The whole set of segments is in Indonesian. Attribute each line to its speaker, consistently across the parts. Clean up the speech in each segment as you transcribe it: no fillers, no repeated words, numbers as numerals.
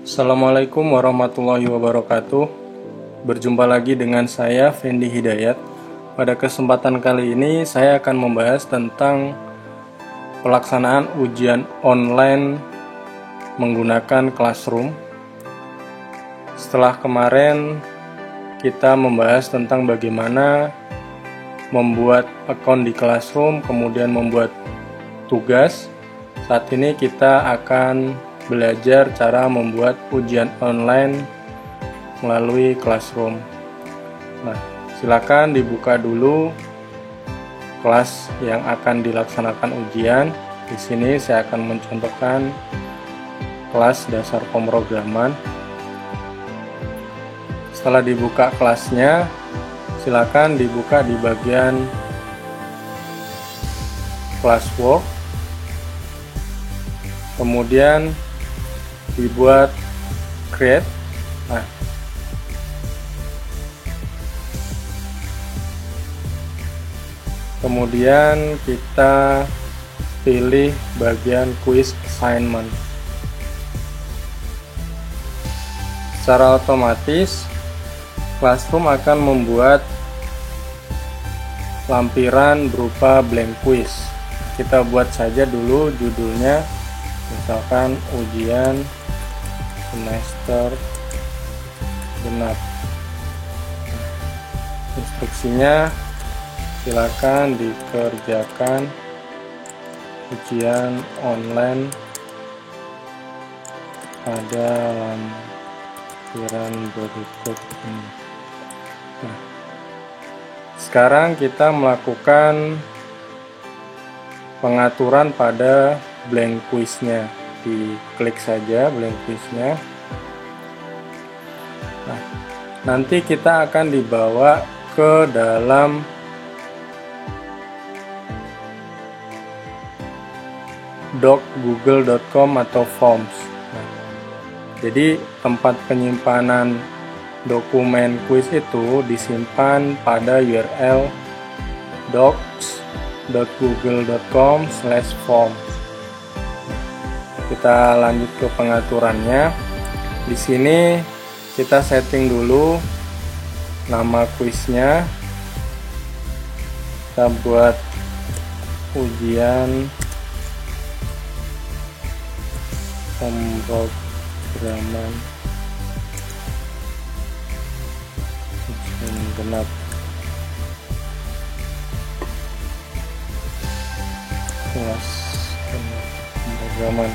Speaker 1: Assalamualaikum warahmatullahi wabarakatuh. Berjumpa lagi dengan saya Fendi Hidayat. Pada kesempatan kali ini saya akan membahas tentang pelaksanaan ujian online menggunakan Classroom. Setelah kemarin kita membahas tentang bagaimana membuat akun di Classroom, kemudian membuat tugas. Saat ini kita akan belajar cara membuat ujian online melalui Classroom. Nah, silakan dibuka dulu kelas yang akan dilaksanakan ujian. Di sini saya akan mencontohkan kelas dasar pemrograman. Setelah dibuka kelasnya, silakan dibuka di bagian classwork. Kemudian dibuat create. Nah, kemudian kita pilih bagian quiz assignment. Secara otomatis Classroom akan membuat lampiran berupa blank quiz. Kita buat saja dulu judulnya, misalkan ujian semester genap. Instruksinya, silakan dikerjakan ujian online pada lampiran berikut ini. Nah, sekarang kita melakukan pengaturan pada blank quiznya. Diklik saja blank quiznya. Nah, nanti kita akan dibawa ke dalam doc google.com atau forms. Nah, jadi tempat penyimpanan dokumen quiz itu disimpan pada URL docs.google.com/form. Kita lanjut ke pengaturannya. Di sini kita setting dulu nama kuisnya. Kita buat ujian pemrograman genap. Kelas pemrograman.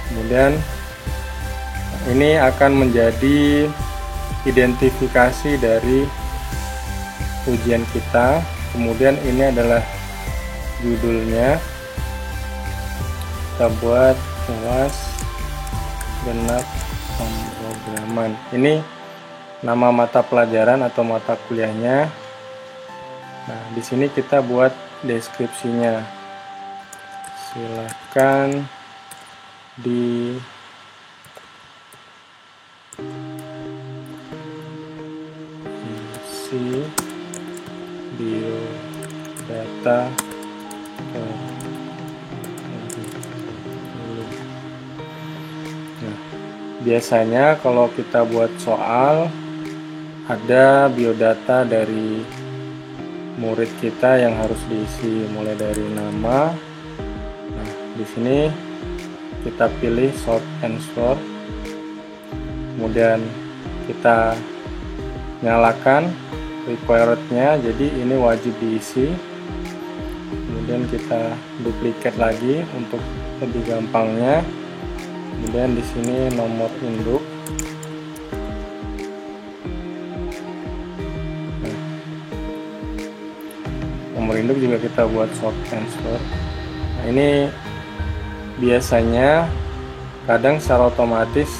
Speaker 1: Kemudian ini akan menjadi identifikasi dari ujian kita. Kemudian ini adalah judulnya. Kita buat kelas genap pemrograman. Ini nama mata pelajaran atau mata kuliahnya. Nah, di sini kita buat deskripsinya. Silakan di isi biodata Nah, biasanya kalau kita buat soal ada biodata dari murid kita yang harus diisi, mulai dari nama. Nah, di sini kita pilih short answer. Kemudian kita nyalakan requirednya, jadi ini wajib diisi. Kemudian kita duplikat lagi untuk lebih gampangnya. Kemudian di sini nomor induk. Nah, nomor induk juga kita buat short answer. Nah, ini biasanya kadang secara otomatis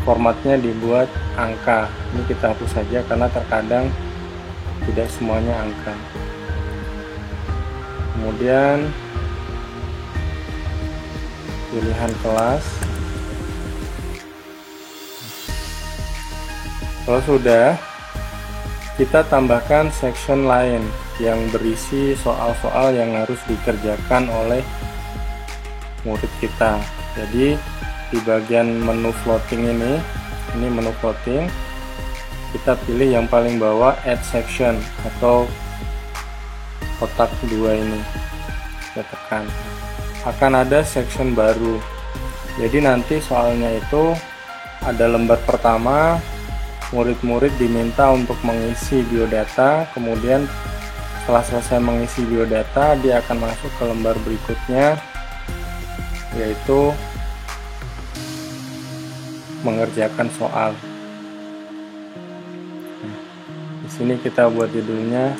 Speaker 1: formatnya dibuat angka. Ini kita hapus saja karena terkadang tidak semuanya angka. Kemudian pilihan kelas. Kalau sudah, kita tambahkan section lain yang berisi soal-soal yang harus dikerjakan oleh murid kita. Jadi di bagian menu floating ini menu floating, kita pilih yang paling bawah add section atau kotak 2 ini, kita tekan, akan ada section baru. Jadi nanti soalnya itu ada lembar pertama, murid-murid diminta untuk mengisi biodata, kemudian setelah selesai mengisi biodata dia akan masuk ke lembar berikutnya, yaitu mengerjakan soal. Di sini kita buat judulnya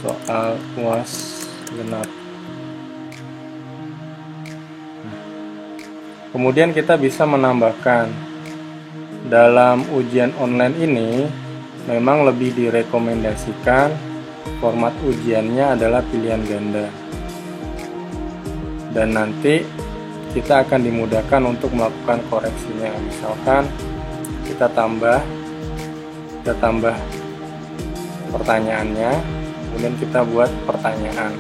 Speaker 1: soal UAS genap. Kemudian kita bisa menambahkan, dalam ujian online ini memang lebih direkomendasikan format ujiannya adalah pilihan ganda, dan nanti kita akan dimudahkan untuk melakukan koreksinya. Misalkan kita tambah pertanyaannya, kemudian kita buat pertanyaan.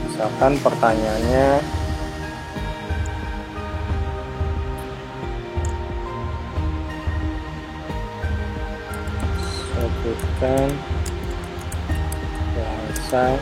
Speaker 1: Misalkan pertanyaannya sebutkan bahasa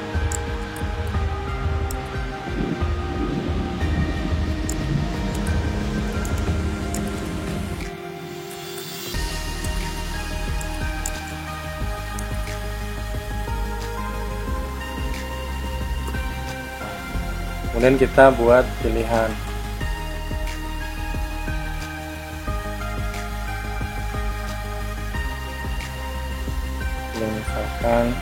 Speaker 1: kemudian kita buat pilihan. Misalkan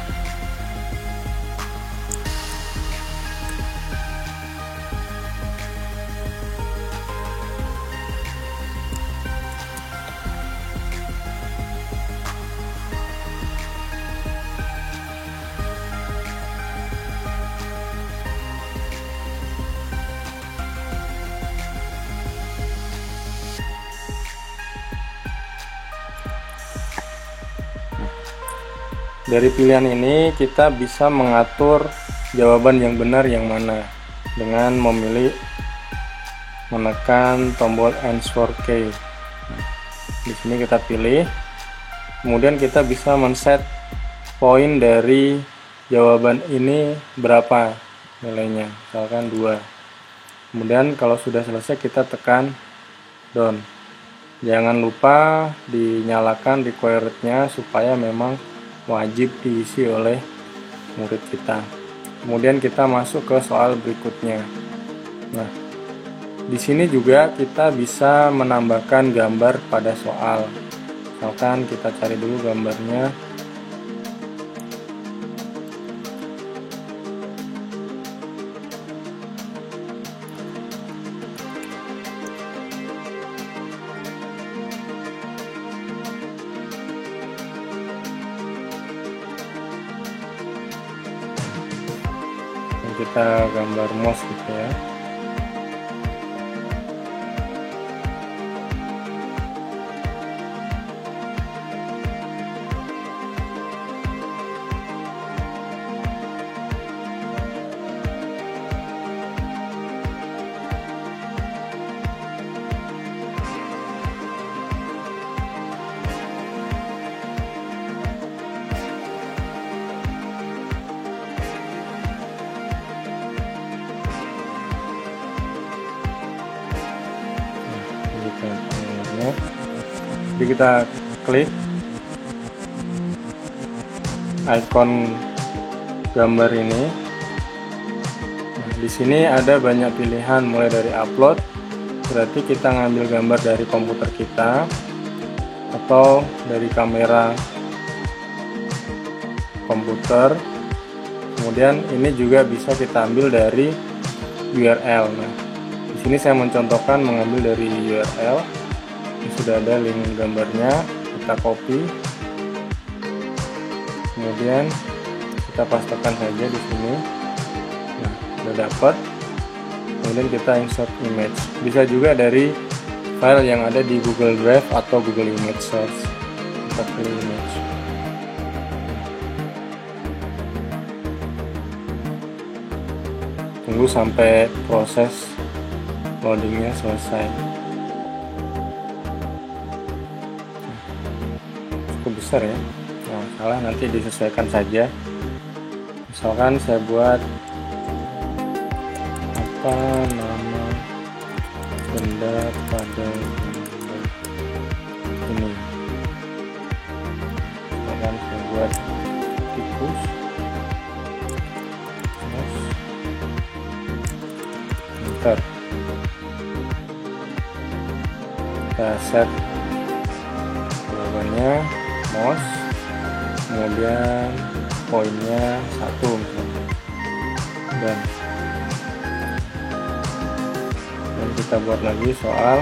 Speaker 1: dari pilihan ini kita bisa mengatur jawaban yang benar yang mana dengan menekan tombol answer key. Di sini kita pilih, kemudian kita bisa men-set poin dari jawaban ini berapa nilainya, misalkan 2. Kemudian kalau sudah selesai kita tekan done. Jangan lupa dinyalakan required-nya supaya memang wajib diisi oleh murid kita. Kemudian kita masuk ke soal berikutnya. Nah, di sini juga kita bisa menambahkan gambar pada soal. Misalkan kita cari dulu gambarnya. Kita gambar mouse gitu ya. Jadi kita klik icon gambar ini. Nah, di sini ada banyak pilihan mulai dari upload, berarti kita ngambil gambar dari komputer kita atau dari kamera komputer. Kemudian ini juga bisa kita ambil dari URL. Nah, di sini saya mencontohkan mengambil dari URL. Sudah ada link gambarnya, kita copy, kemudian kita pastekan saja di sini. Nah, sudah dapat. Kemudian kita insert image. Bisa juga dari file yang ada di Google Drive atau Google Image Source. Kita pilih image. Tunggu sampai proses loadingnya selesai. Cukup besar ya, nah, salah nanti disesuaikan saja. Misalkan saya buat apa nama benda pada ini, misalkan saya buat tikus, enter, kita set jawabannya mouse, kemudian poinnya 1 misalnya, dan kita buat lagi soal.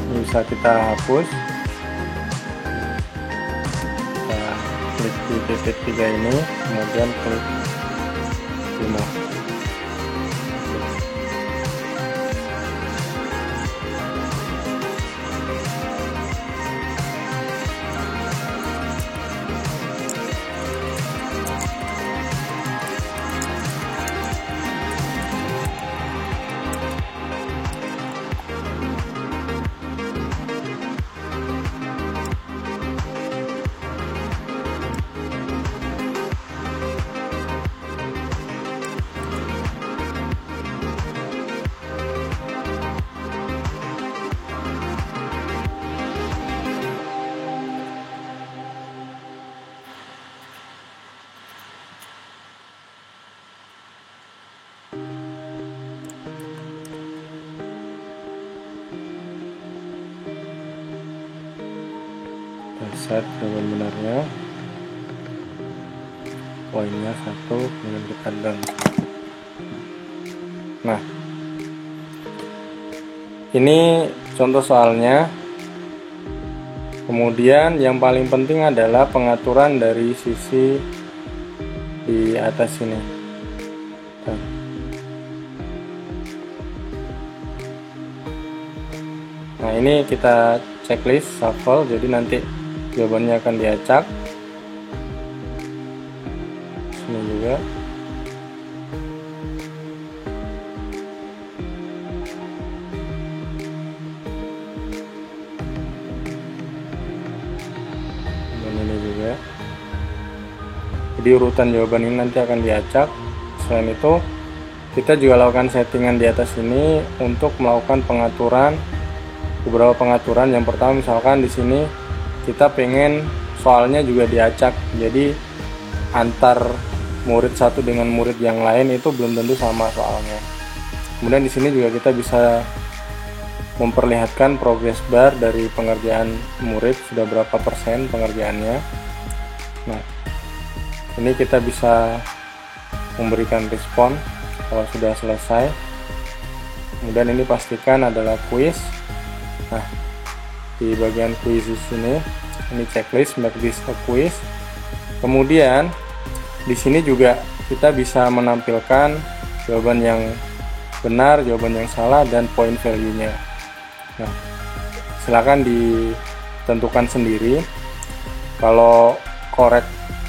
Speaker 1: Ini bisa kita hapus, kita klik di titik 3 ini, kemudian klik remove. Set jawaban benarnya, poinnya 1, kemudian kita done. Nah, ini contoh soalnya. Kemudian yang paling penting adalah pengaturan dari sisi di atas ini. Nah, ini kita checklist shuffle, jadi nanti jawabannya akan diacak. Sini juga. Dan ini juga. Jadi urutan jawaban ini nanti akan diacak. Selain itu, kita juga lakukan settingan di atas ini untuk melakukan pengaturan, beberapa pengaturan. Yang pertama, misalkan di sini kita pengen soalnya juga diacak, jadi antar murid satu dengan murid yang lain itu belum tentu sama soalnya. Kemudian di sini juga kita bisa memperlihatkan progress bar dari pengerjaan murid, sudah berapa persen pengerjaannya. Nah, ini kita bisa memberikan respon kalau sudah selesai. Kemudian ini pastikan adalah quiz. Nah, di bagian quiz di sini, ini checklist, make this a quiz. Kemudian di sini juga kita bisa menampilkan jawaban yang benar, jawaban yang salah, dan point value-nya. Nah, silakan ditentukan sendiri. Kalau correct,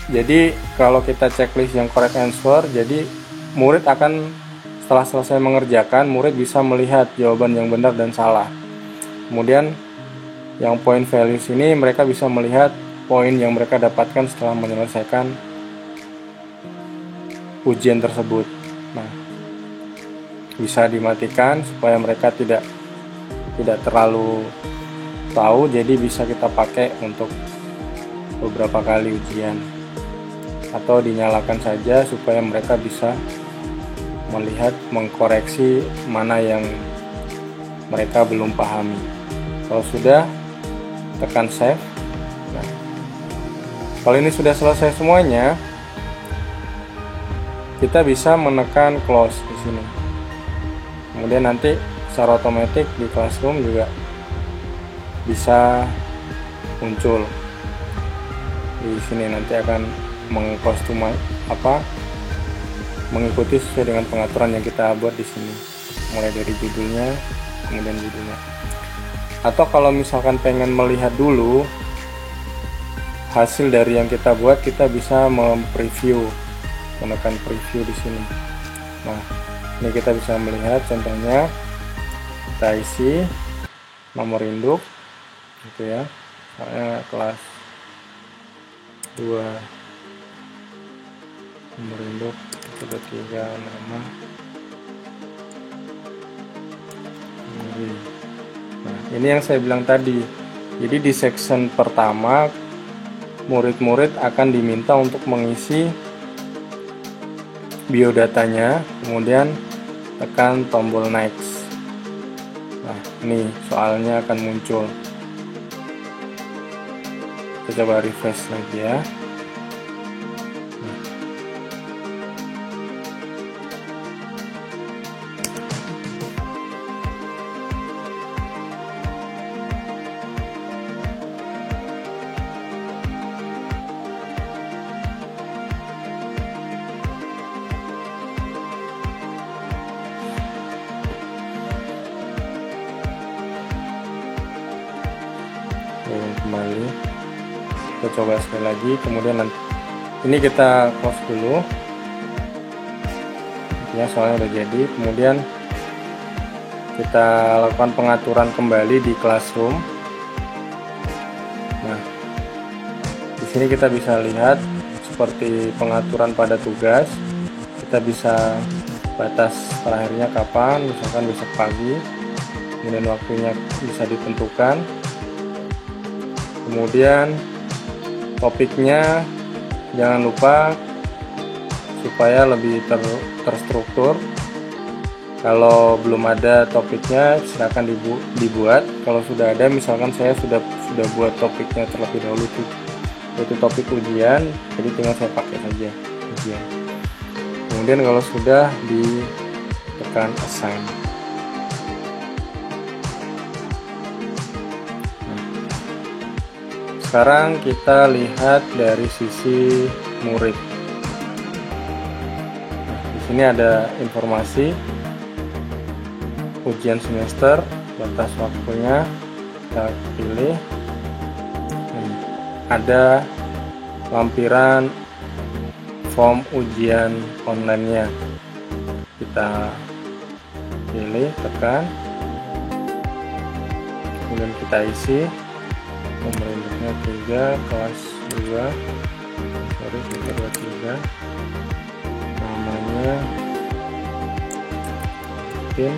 Speaker 1: jadi kalau kita checklist yang correct answer, jadi murid akan setelah selesai mengerjakan, murid bisa melihat jawaban yang benar dan salah. Kemudian yang point values ini mereka bisa melihat poin yang mereka dapatkan setelah menyelesaikan ujian tersebut. Nah, bisa dimatikan supaya mereka tidak terlalu tahu, jadi bisa kita pakai untuk beberapa kali ujian, atau dinyalakan saja supaya mereka bisa melihat, mengkoreksi mana yang mereka belum pahami. Kalau sudah, tekan save. Nah, kalau ini sudah selesai semuanya, kita bisa menekan close di sini. Kemudian nanti secara otomatis di Classroom juga bisa muncul di sini. Nanti akan mengikuti sesuai dengan pengaturan yang kita buat di sini, mulai dari judulnya, kemudian judulnya. Atau kalau misalkan pengen melihat dulu hasil dari yang kita buat, kita bisa mempreview, menekan preview di sini. Nah, ini kita bisa melihat contohnya, kita isi nomor induk gitu ya, soalnya kelas 2, nomor induk, kode 3, nama. Nah, ini yang saya bilang tadi. Jadi di section pertama murid-murid akan diminta untuk mengisi biodatanya, kemudian tekan tombol next. Nah, ini soalnya akan muncul. Kita coba refresh lagi ya. Kembali, kita coba sekali lagi, kemudian nanti ini kita close dulu ya, soalnya udah jadi. Kemudian kita lakukan pengaturan kembali di Classroom. Nah, di sini kita bisa lihat seperti pengaturan pada tugas, kita bisa batas terakhirnya kapan, misalkan besok pagi, kemudian waktunya bisa ditentukan. Kemudian topiknya jangan lupa supaya lebih terstruktur. Kalau belum ada topiknya silakan dibuat. Kalau sudah ada, misalkan saya sudah buat topiknya terlebih dahulu, yaitu topik ujian, jadi tinggal saya pakai saja ujian. Kemudian kalau sudah, ditekan assign. Sekarang kita lihat dari sisi murid. Nah, di sini ada informasi ujian semester, batas waktunya, kita pilih. Ada lampiran form ujian online-nya, kita pilih, tekan, kemudian kita isi. Nomor induknya 3, kelas 2, kita 23, namanya pin,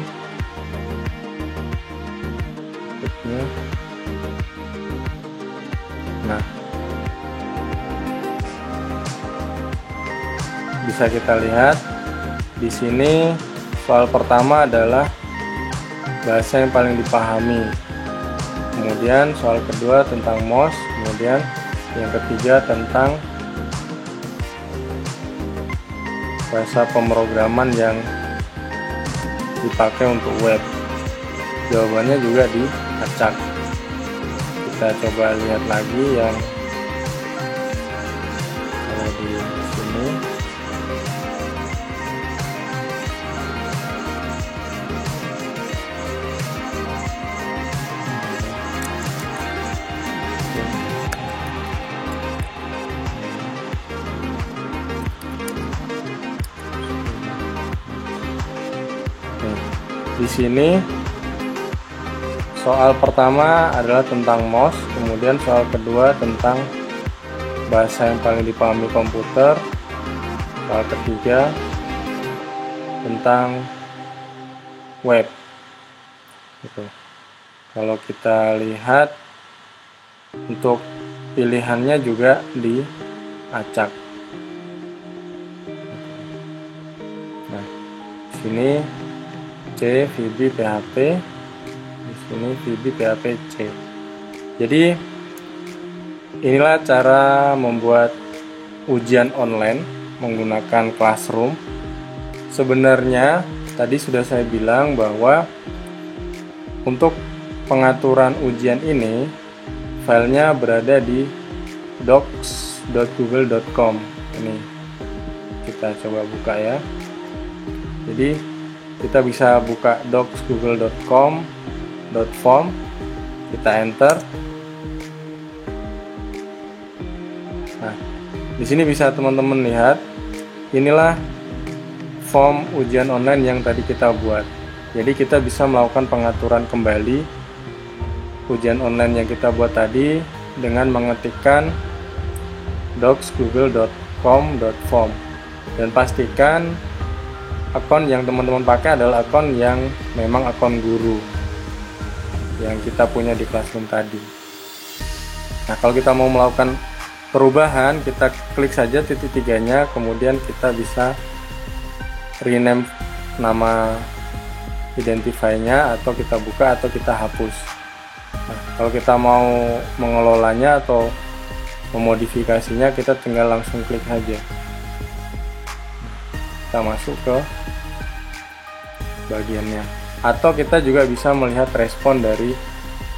Speaker 1: tipnya. Nah, bisa kita lihat di sini soal pertama adalah bahasa yang paling dipahami. Kemudian soal kedua tentang MOS, kemudian yang ketiga tentang bahasa pemrograman yang dipakai untuk web. Jawabannya juga diacak. Kita coba lihat lagi yang kalau di sini. Di sini soal pertama adalah tentang MOS, kemudian soal kedua tentang bahasa yang paling dipahami komputer, soal ketiga tentang web. Gitu. Kalau kita lihat untuk pilihannya juga diacak. Nah, di sini C, VB, PHP, di sini VB, PHP, C. Jadi inilah cara membuat ujian online menggunakan Classroom. Sebenarnya tadi sudah saya bilang bahwa untuk pengaturan ujian ini filenya berada di docs.google.com. Ini kita coba buka ya. Jadi kita bisa buka docs.google.com.form, kita enter. Nah, di sini bisa teman-teman lihat, inilah form ujian online yang tadi kita buat. Jadi kita bisa melakukan pengaturan kembali ujian online yang kita buat tadi dengan mengetikkan docs.google.com/form, dan pastikan akun yang teman-teman pakai adalah akun yang memang akun guru yang kita punya di Classroom tadi. Nah, kalau kita mau melakukan perubahan, kita klik saja titik tiganya, kemudian kita bisa rename nama identify-nya, atau kita buka atau kita hapus. Nah, kalau kita mau mengelolanya atau memodifikasinya, kita tinggal langsung klik saja. Kita masuk ke bagiannya, atau kita juga bisa melihat respon dari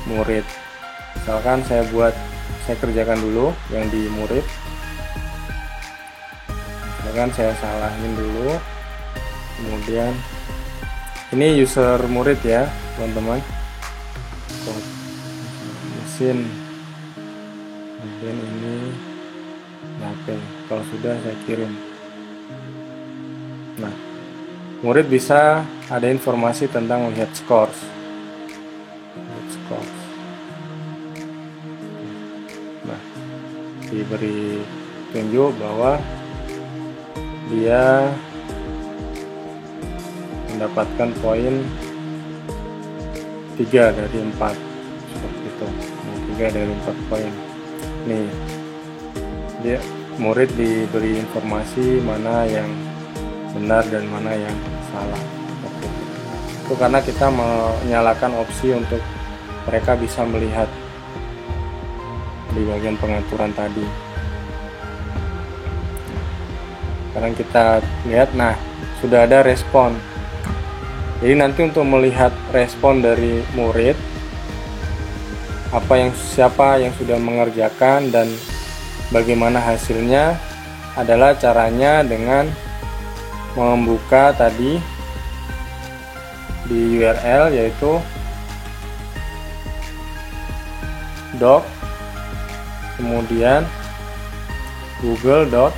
Speaker 1: murid. Misalkan saya kerjakan dulu yang di murid. Misalkan saya salahin dulu, kemudian ini user murid ya teman-teman, mesin, kemudian ini HP. Kalau sudah saya kirim. Nah, murid bisa ada informasi tentang lihat scores. Nah, diberi tunjuk bahwa dia mendapatkan poin 3 dari 4 seperti itu. 3 dari 4 poin. Nih, dia murid diberi informasi mana yang benar dan mana yang salah. Itu karena kita menyalakan opsi untuk mereka bisa melihat di bagian pengaturan tadi. Sekarang kita lihat, nah sudah ada respon. Jadi nanti untuk melihat respon dari murid, siapa yang sudah mengerjakan dan bagaimana hasilnya, adalah caranya dengan membuka tadi di URL, yaitu doc kemudian google.com.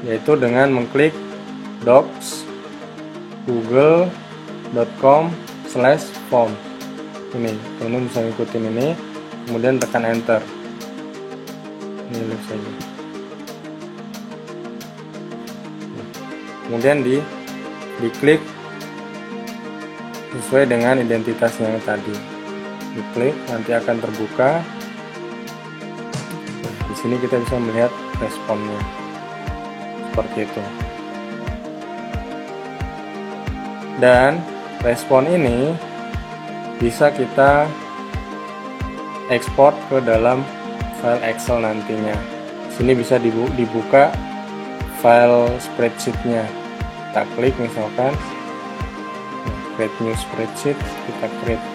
Speaker 1: Yaitu dengan mengklik docs.google.com/form. Ini teman-teman bisa ngikutin ini, kemudian tekan enter. Ini lihat saja. Kemudian diklik sesuai dengan identitasnya yang tadi. Diklik, nanti akan terbuka. Di sini kita bisa melihat responnya. Seperti itu. Dan respon ini bisa kita ekspor ke dalam file Excel nantinya. Sini bisa dibuka file spreadsheet-nya. Kita klik misalkan create new spreadsheet, kita create.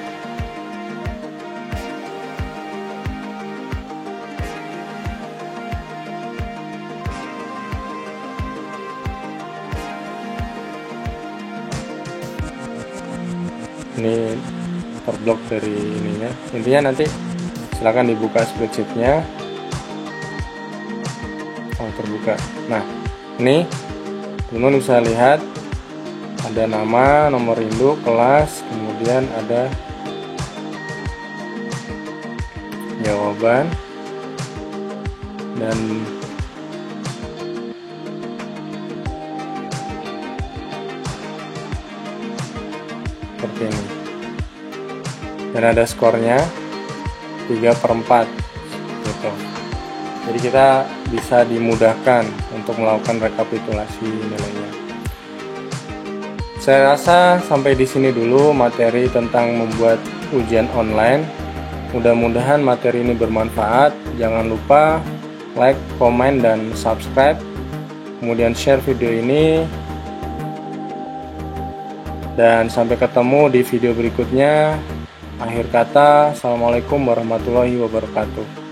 Speaker 1: Ini terblok dari ininya. Intinya nanti silakan dibuka spreadsheetnya. Oh, terbuka. Nah, ini teman-teman bisa lihat ada nama, nomor induk, kelas, kemudian ada jawaban, dan seperti ini, dan ada skornya 3/4 gitu. Jadi kita bisa dimudahkan untuk melakukan rekapitulasi nilainya. Saya rasa sampai di sini dulu materi tentang membuat ujian online. Mudah-mudahan materi ini bermanfaat. Jangan lupa like, komen, dan subscribe. Kemudian share video ini. Dan sampai ketemu di video berikutnya. Akhir kata, assalamualaikum warahmatullahi wabarakatuh.